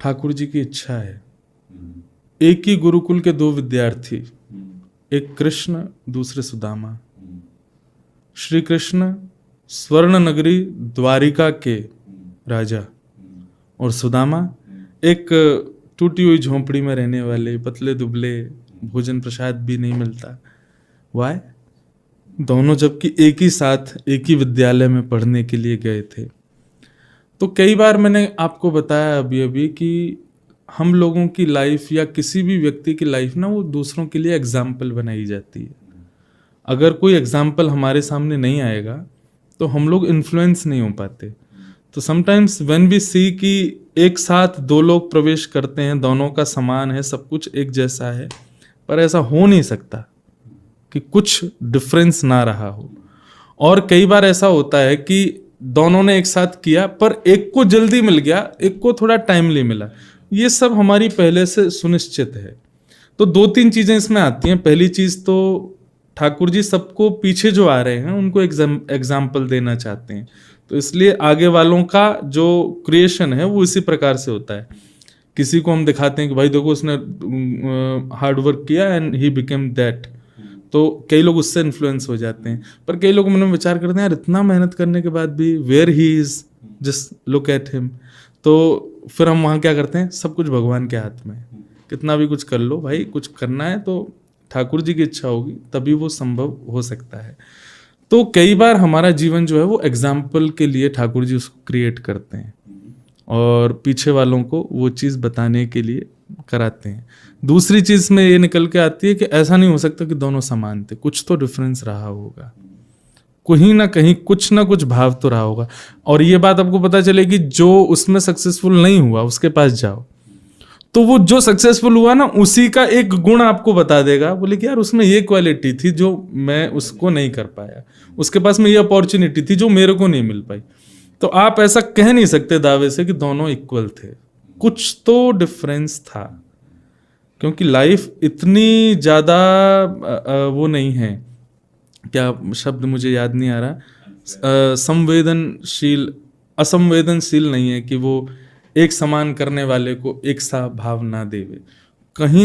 ठाकुर जी की इच्छा है। एक ही गुरुकुल के दो विद्यार्थी, एक कृष्ण दूसरे सुदामा। श्री कृष्ण स्वर्ण नगरी द्वारिका के राजा और सुदामा एक टूटी हुई झोंपड़ी में रहने वाले पतले दुबले, भोजन प्रसाद भी नहीं मिलता। वाई? दोनों जबकि एक ही साथ एक ही विद्यालय में पढ़ने के लिए गए थे। तो कई बार मैंने आपको बताया अभी अभी कि हम लोगों की लाइफ या किसी भी व्यक्ति की लाइफ ना, वो दूसरों के लिए एग्जाम्पल बनाई जाती है। अगर कोई एग्जाम्पल हमारे सामने नहीं आएगा तो हम लोग इन्फ्लुएंस नहीं हो पाते। तो समटाइम्स व्हेन वी सी कि एक साथ दो लोग प्रवेश करते हैं, दोनों का समान है, सब कुछ एक जैसा है, पर ऐसा हो नहीं सकता कि कुछ डिफरेंस ना रहा हो। और कई बार ऐसा होता है कि दोनों ने एक साथ किया पर एक को जल्दी मिल गया, एक को थोड़ा टाइमली मिला। ये सब हमारी पहले से सुनिश्चित है। तो दो तीन चीजें इसमें आती हैं। पहली चीज तो ठाकुर जी सबको पीछे जो आ रहे हैं उनको एग्जाम्पल देना चाहते हैं, तो इसलिए आगे वालों का जो क्रिएशन है वो इसी प्रकार से होता है। किसी को हम दिखाते हैं कि भाई देखो उसने हार्ड वर्क किया एंड ही बिकेम दैट, तो कई लोग उससे इन्फ्लुएंस हो जाते हैं। पर कई लोग मन में विचार करते हैं यार इतना मेहनत करने के बाद भी where he is, just look at him. तो फिर हम वहाँ क्या करते हैं, सब कुछ भगवान के हाथ में है, कितना भी कुछ कर लो भाई, कुछ करना है तो ठाकुर जी की इच्छा होगी तभी वो संभव हो सकता है। तो कई बार हमारा जीवन जो है वो एग्जाम्पल के लिए ठाकुर जी उसको क्रिएट करते हैं और पीछे वालों को वो चीज़ बताने के लिए कराते हैं। दूसरी चीज़ में ये निकल के आती है कि ऐसा नहीं हो सकता कि दोनों समान थे, कुछ तो डिफरेंस रहा होगा, कहीं ना कहीं कुछ ना कुछ भाव तो रहा होगा। और ये बात आपको पता चलेगी जो उसमें सक्सेसफुल नहीं हुआ उसके पास जाओ, तो वो जो सक्सेसफुल हुआ ना उसी का एक गुण आपको बता देगा, बोले कि यार उसमें ये क्वालिटी थी जो मैं उसको नहीं कर पाया, उसके पास में ये अपॉर्चुनिटी थी जो मेरे को नहीं मिल पाई। तो आप ऐसा कह नहीं सकते दावे से कि दोनों इक्वल थे, कुछ तो डिफरेंस था, क्योंकि लाइफ इतनी ज़्यादा वो नहीं है, क्या शब्द मुझे याद नहीं आ रहा, संवेदनशील, असंवेदनशील नहीं है कि वो एक समान करने वाले को एक सा भाव ना देवे। कहीं